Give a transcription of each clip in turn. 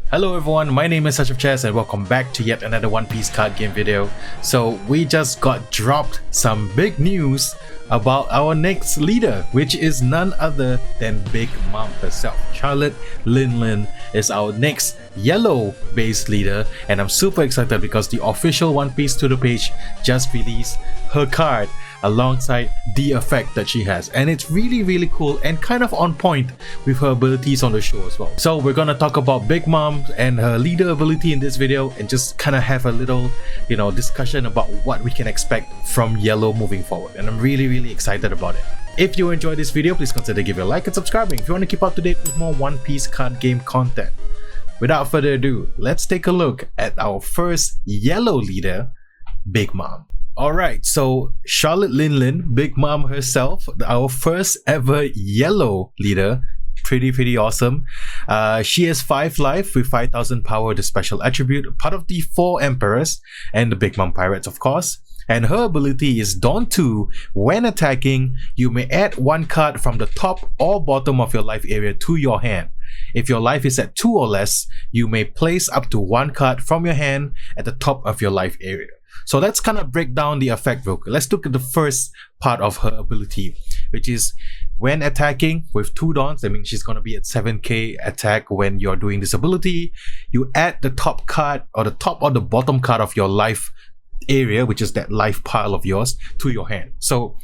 Hello everyone, my name is Asyrafchazz and welcome back to yet another One Piece card game video. So we just got dropped some big news about our next leader, which is none other than Big Mom herself. Charlotte Lin is our next yellow based leader, and I'm super excited because the official One Piece Twitter page just released her card alongside the effect that she has, and it's really cool and kind of on point with her abilities on the show as well. So we're gonna talk about Big Mom and her leader ability in this video and just kind of have a little discussion about what we can expect from yellow moving forward, and I'm really excited about it. If you enjoyed this video, please consider giving a like and subscribing if you want to keep up to date with more One Piece card game content. Without further ado, let's take a look at our first yellow leader, Big Mom. Alright, so Charlotte Lin, Big Mom herself, our first ever yellow leader. Pretty awesome. She has 5 life with 5,000 power, the special attribute, part of the 4 Emperors and the Big Mom Pirates, of course. And her ability is Dawn 2. When attacking, you may add 1 card from the top or bottom of your life area to your hand. If your life is at 2 or less, you may place up to 1 card from your hand at the top of your life area. So let's kind of break down the effect real quick. Let's look at the first part of her ability, which is when attacking with 2 dawns. That means she's going to be at 7k attack when you're doing this ability. You add the top card or the top or the bottom card of your life area, which is that life pile of yours, to your hand. So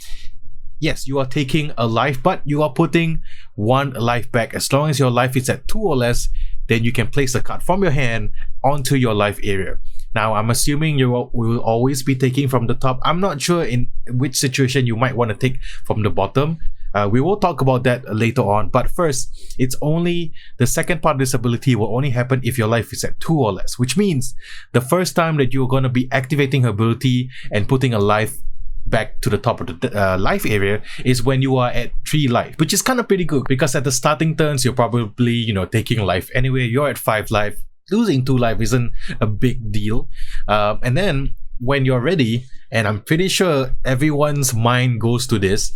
yes, you are taking a life, but you are putting 1 life back. As long as your life is at 2 or less, then you can place the card from your hand onto your life area. Now, I'm assuming you will always be taking from the top. I'm not sure in which situation you might want to take from the bottom. We will talk about that later on. But first, it's only the second part of this ability will only happen if your life is at 2 or less, which means the first time that you're going to be activating her ability and putting a life back to the top of the life area is when you are at 3 life, which is kind of pretty good because at the starting turns, you're probably, taking life anyway. You're at 5 life. Losing 2 life isn't a big deal. And then when you're ready, and I'm pretty sure everyone's mind goes to this,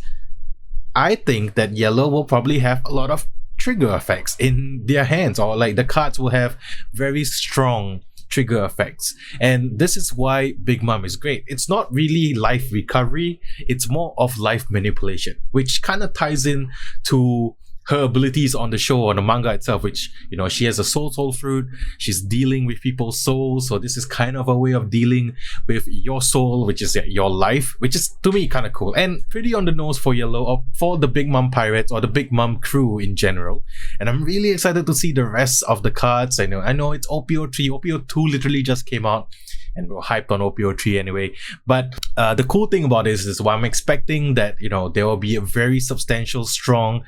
I think that yellow will probably have a lot of trigger effects in their hands, or like the cards will have very strong trigger effects. And this is why Big Mom is great. It's not really life recovery, it's more of life manipulation, which kind of ties in to her abilities on the show, on the manga itself, which, she has a soul fruit. She's dealing with people's souls. So this is kind of a way of dealing with your soul, which is your life, which is, to me, kind of cool. And pretty on the nose for yellow, or for the Big Mom Pirates, or the Big Mom crew in general. And I'm really excited to see the rest of the cards. I know it's OPO3. OPO2 literally just came out, and we're hyped on OPO3 anyway. But the cool thing about this is I'm expecting that, there will be a very substantial, strong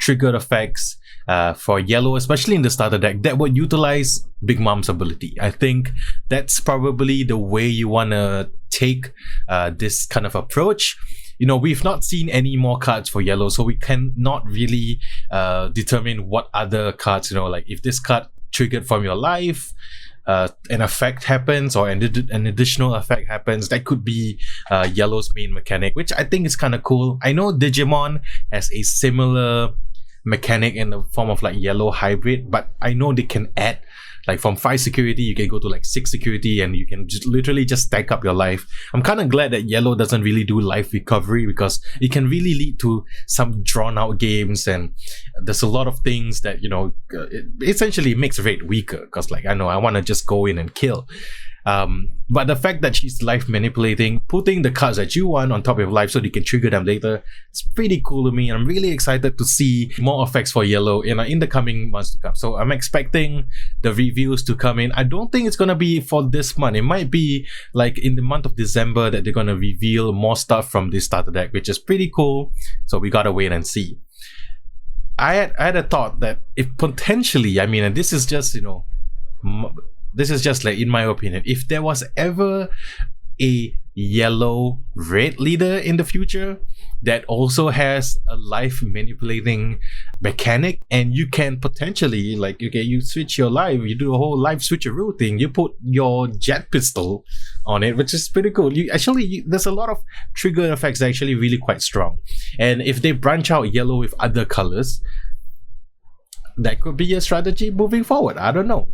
triggered effects for yellow, especially in the starter deck, that would utilize Big Mom's ability. I think that's probably the way you want to take this kind of approach. We've not seen any more cards for yellow, so we cannot really determine what other cards, like if this card triggered from your life, an effect happens, or an additional effect happens, that could be yellow's main mechanic, which I think is kind of cool. I know Digimon has a similar mechanic in the form of like yellow hybrid, but I know they can add, like from 5 security you can go to like 6 security, and you can just literally just stack up your life. I'm kind of glad that yellow doesn't really do life recovery, because it can really lead to some drawn out games, and there's a lot of things that it essentially makes Raid weaker, because like I want to just go in and kill. But the fact that she's life manipulating, putting the cards that you want on top of your life so you can trigger them later, it's pretty cool to me. I'm really excited to see more effects for yellow in the coming months to come. So I'm expecting the reviews to come in. I don't think it's gonna be for this month. It might be like in the month of December that they're gonna reveal more stuff from this starter deck, which is pretty cool. So we gotta wait and see. I had a thought that if potentially, and this is just this is just like in my opinion, if there was ever a yellow red leader in the future that also has a life manipulating mechanic, and you can potentially like, okay, you switch your life, you do a whole life switcheroo thing, you put your jet pistol on it, which is pretty cool. There's a lot of trigger effects actually really quite strong. And if they branch out yellow with other colors, that could be a strategy moving forward. I don't know.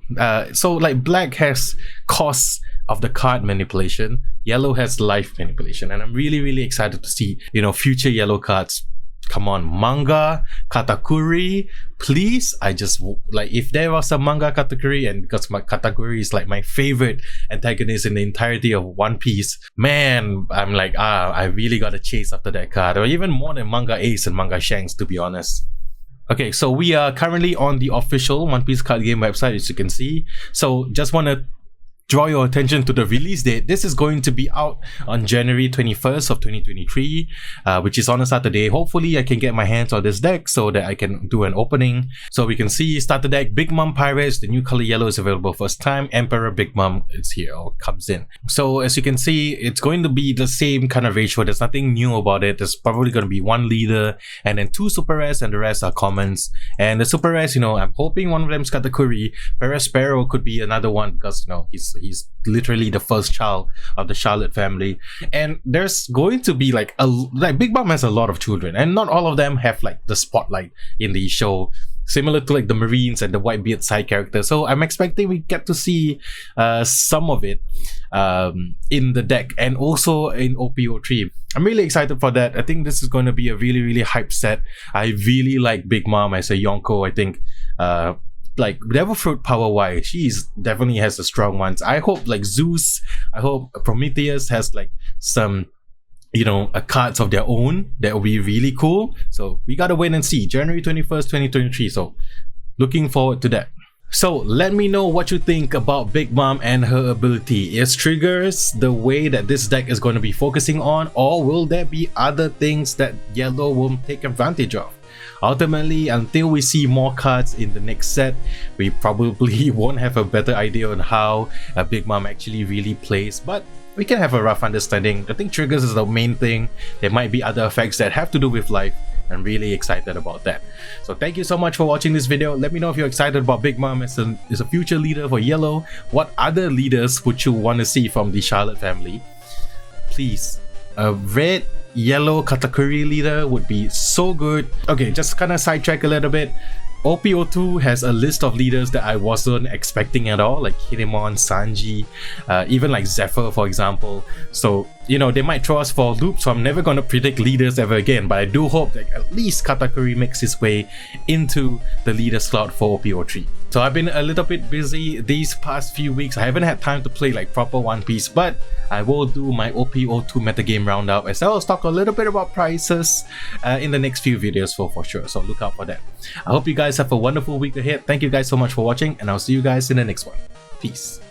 So like black has costs of the card manipulation, yellow has life manipulation, and I'm really excited to see, you know, future yellow cards. Come on, manga, Katakuri, please. I just like, if there was a manga Katakuri, and because my Katakuri is like my favorite antagonist in the entirety of One Piece, man, I'm like, I really gotta chase after that card, or even more than manga Ace and manga Shanks, to be honest. Okay, so we are currently on the official One Piece card game website, as you can see. So just want to draw your attention to the release date. This is going to be out on January 21st of 2023, which is on a Saturday. Hopefully I can get my hands on this deck so that I can do an opening. So we can see starter deck, Big Mom Pirates, the new color yellow is available first time. Emperor Big Mom is here, or comes in. So as you can see, it's going to be the same kind of ratio. There's nothing new about it. There's probably going to be one leader and then two super rares, and the rest are commons. And the super rares, you know, I'm hoping one of them is Katakuri. Perez Sparrow could be another one, because, you know, he's literally the first child of the Charlotte family. And there's going to be like Big Mom has a lot of children, and not all of them have like the spotlight in the show, similar to like the Marines and the Whitebeard side characters. So I'm expecting we get to see some of it in the deck, and also in OPO3. I'm really excited for that. I think this is going to be a really hype set. I really like Big Mom as a Yonko. I think like Devil Fruit power wise, she's definitely has the strong ones. I hope like Zeus, I hope Prometheus has like some, you know, cards of their own. That will be really cool. So we gotta wait and see. January 21st, 2023. So looking forward to that. So let me know what you think about Big Mom and her ability. Is triggers the way that this deck is going to be focusing on, or will there be other things that yellow will take advantage of? Ultimately, until we see more cards in the next set, we probably won't have a better idea on how Big Mom actually really plays, but we can have a rough understanding. I think triggers is the main thing. There might be other effects that have to do with life. I'm really excited about that. So thank you so much for watching this video. Let me know if you're excited about Big Mom as a future leader for yellow. What other leaders would you want to see from the Charlotte family? Please, a red yellow Katakuri leader would be so good. Okay, just kind of sidetrack a little bit. OPO2 has a list of leaders that I wasn't expecting at all, like Kinemon, Sanji, even like Zephyr, for example. So, you know, they might throw us for a loop, so I'm never gonna predict leaders ever again, but I do hope that at least Katakuri makes his way into the leader slot for OPO3. So I've been a little bit busy these past few weeks. I haven't had time to play like proper One Piece, but I will do my OPO2 metagame roundup, as well as talk a little bit about prices in the next few videos for sure. So look out for that. I hope you guys have a wonderful week ahead. Thank you guys so much for watching, and I'll see you guys in the next one. Peace.